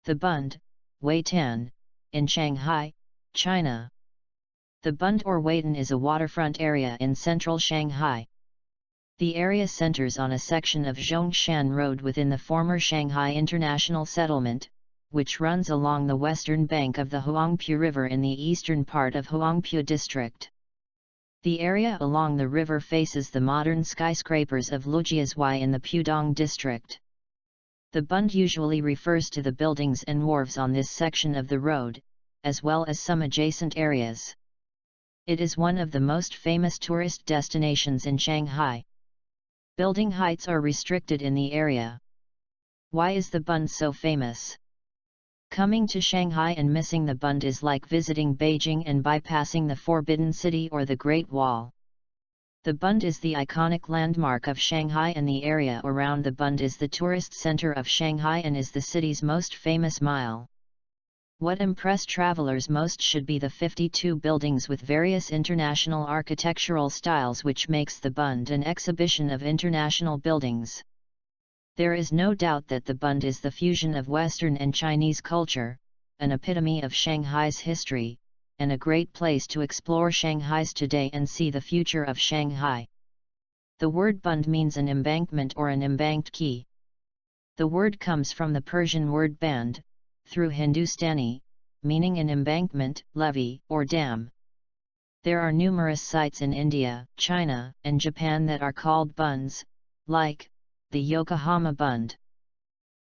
The Bund, Waitan, in Shanghai, China. The Bund or Waitan is a waterfront area in central Shanghai. The area centers on a section of Zhongshan Road within the former Shanghai International Settlement, which runs along the western bank of the Huangpu River in the eastern part of Huangpu District. The area along the river faces the modern skyscrapers of Lujiazui in the Pudong District. The Bund usually refers to the buildings and wharves on this section of the road, as well as some adjacent areas. It is one of the most famous tourist destinations in Shanghai. Building heights are restricted in the area. Why is the Bund so famous? Coming to Shanghai and missing the Bund is like visiting Beijing and bypassing the Forbidden City or the Great Wall. The Bund is the iconic landmark of Shanghai, and the area around the Bund is the tourist center of Shanghai and is the city's most famous mile. What impressed travelers most should be the 52 buildings with various international architectural styles, which makes the Bund an exhibition of international buildings. There is no doubt that the Bund is the fusion of Western and Chinese culture, an epitome of Shanghai's history, and a great place to explore Shanghai's today and see the future of Shanghai. The word Bund means an embankment or an embanked quay. The word comes from the Persian word band, through Hindustani, meaning an embankment, levee, or dam. There are numerous sites in India, China, and Japan that are called bunds, like the Yokohama Bund.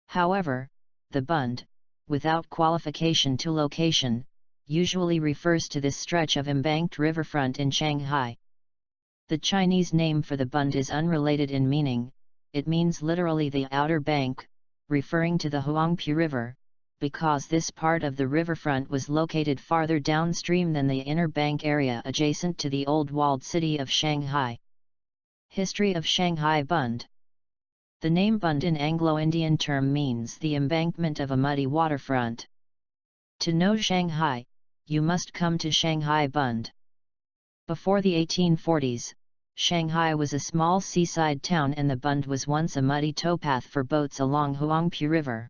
However, the Bund, without qualification to location, usually refers to this stretch of embanked riverfront in Shanghai. The Chinese name for the Bund is unrelated in meaning. It means literally the outer bank, referring to the Huangpu River, because this part of the riverfront was located farther downstream than the inner bank area adjacent to the old walled city of Shanghai. History of Shanghai Bund. The name Bund in Anglo-Indian term means the embankment of a muddy waterfront. To know Shanghai, you must come to Shanghai Bund. Before the 1840s, Shanghai was a small seaside town and the Bund was once a muddy towpath for boats along Huangpu River.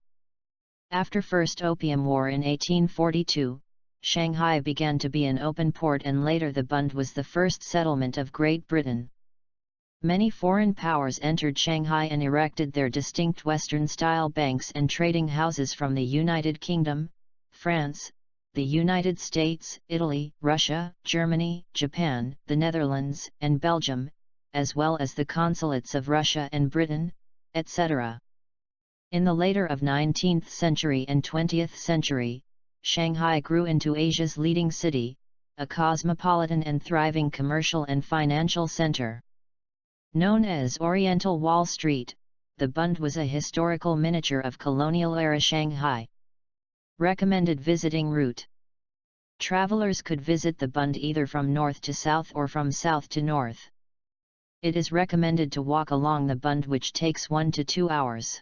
After First Opium War in 1842, Shanghai began to be an open port, and later the Bund was the first settlement of Great Britain. Many foreign powers entered Shanghai and erected their distinct Western-style banks and trading houses from the United Kingdom, France, the United States, Italy, Russia, Germany, Japan, the Netherlands, and Belgium, as well as the consulates of Russia and Britain, etc. In the later of 19th century and 20th century, Shanghai grew into Asia's leading city, a cosmopolitan and thriving commercial and financial center. Known as Oriental Wall Street, the Bund was a historical miniature of colonial-era Shanghai. Recommended visiting route. Travelers could visit the Bund either from north to south or from south to north. It is recommended to walk along the Bund, which takes 1 to 2 hours.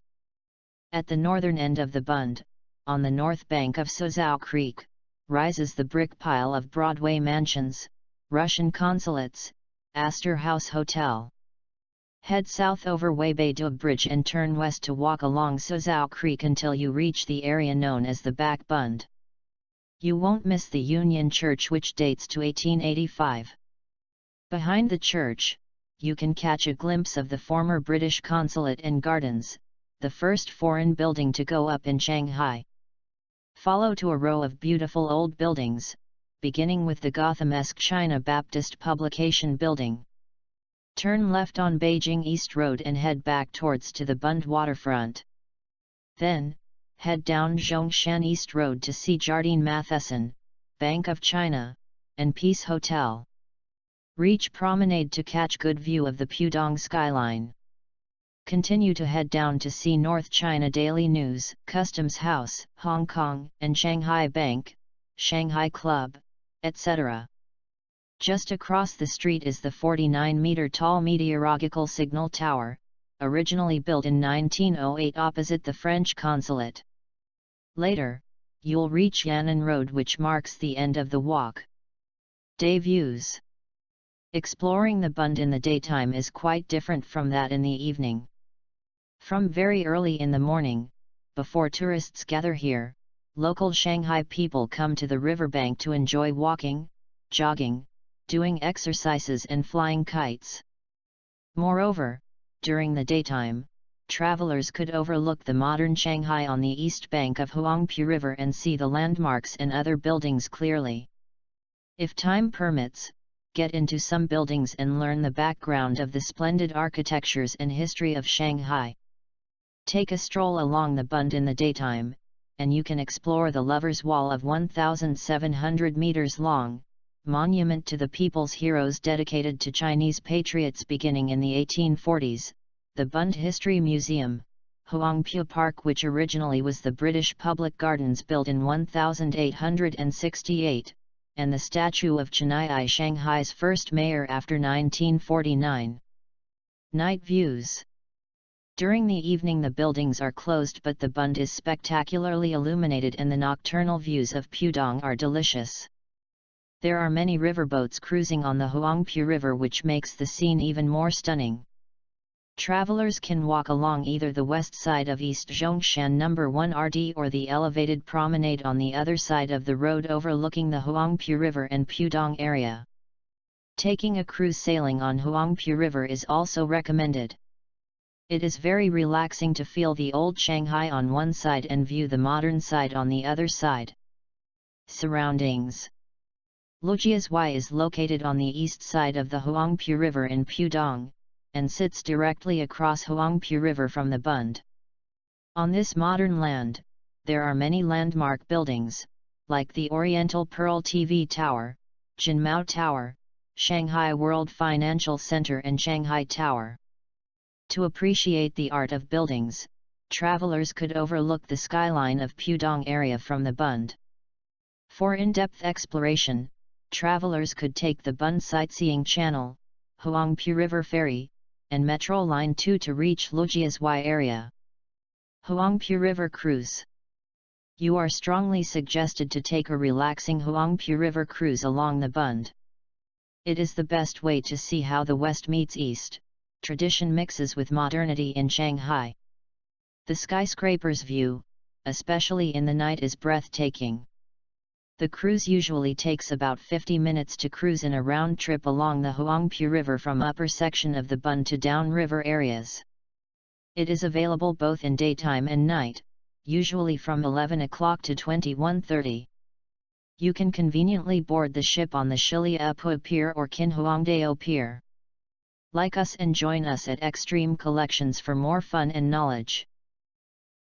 At the northern end of the Bund, on the north bank of Suzhou Creek, rises the brick pile of Broadway mansions, Russian consulates, Astor House Hotel. Head south over Weibeidu Bridge and turn west to walk along Suzhou Creek until you reach the area known as the Back Bund. You won't miss the Union Church, which dates to 1885. Behind the church, you can catch a glimpse of the former British consulate and gardens, the first foreign building to go up in Shanghai. Follow to a row of beautiful old buildings, beginning with the Gotham-esque China Baptist Publication Building. Turn left on Beijing East Road and head back towards to the Bund waterfront. Then, head down Zhongshan East Road to see Jardine Matheson, Bank of China, and Peace Hotel. Reach Promenade to catch good view of the Pudong skyline. Continue to head down to see North China Daily News, Customs House, Hong Kong, and Shanghai Bank, Shanghai Club, etc. Just across the street is the 49-meter-tall Meteorological Signal Tower, originally built in 1908 opposite the French consulate. Later, you'll reach Yan'an Road, which marks the end of the walk. Day views. Exploring the Bund in the daytime is quite different from that in the evening. From very early in the morning, before tourists gather here, local Shanghai people come to the riverbank to enjoy walking, jogging, doing exercises and flying kites. Moreover, during the daytime, travelers could overlook the modern Shanghai on the east bank of Huangpu River and see the landmarks and other buildings clearly. If time permits, get into some buildings and learn the background of the splendid architectures and history of Shanghai. Take a stroll along the Bund in the daytime, and you can explore the Lovers' Wall of 1,700 meters long, monument to the people's heroes dedicated to Chinese patriots beginning in the 1840s, the Bund History Museum, Huangpu Park, which originally was the British Public Gardens built in 1868, and the statue of Chen Ai, Shanghai's first mayor after 1949. Night views. During the evening the buildings are closed, but the Bund is spectacularly illuminated and the nocturnal views of Pudong are delicious. There are many riverboats cruising on the Huangpu River, which makes the scene even more stunning. Travelers can walk along either the west side of East Zhongshan No. 1 RD or the elevated promenade on the other side of the road overlooking the Huangpu River and Pudong area. Taking a cruise sailing on Huangpu River is also recommended. It is very relaxing to feel the old Shanghai on one side and view the modern side on the other side. Surroundings. Lujiazui is located on the east side of the Huangpu River in Pudong, and sits directly across Huangpu River from the Bund. On this modern land, there are many landmark buildings, like the Oriental Pearl TV Tower, Jinmao Tower, Shanghai World Financial Center and Shanghai Tower. To appreciate the art of buildings, travelers could overlook the skyline of Pudong area from the Bund. For in-depth exploration, travelers could take the Bund Sightseeing Channel, Huangpu River Ferry, and Metro Line 2 to reach Lujiazui area. Huangpu River Cruise. You are strongly suggested to take a relaxing Huangpu River cruise along the Bund. It is the best way to see how the West meets East, tradition mixes with modernity in Shanghai. The skyscrapers view, especially in the night, is breathtaking. The cruise usually takes about 50 minutes to cruise in a round trip along the Huangpu River from upper section of the Bund to downriver areas. It is available both in daytime and night, usually from 11 o'clock to 21:30. You can conveniently board the ship on the Shiliapu Pier or Qinhuangdao Pier. Like us and join us at Extreme Collections for more fun and knowledge.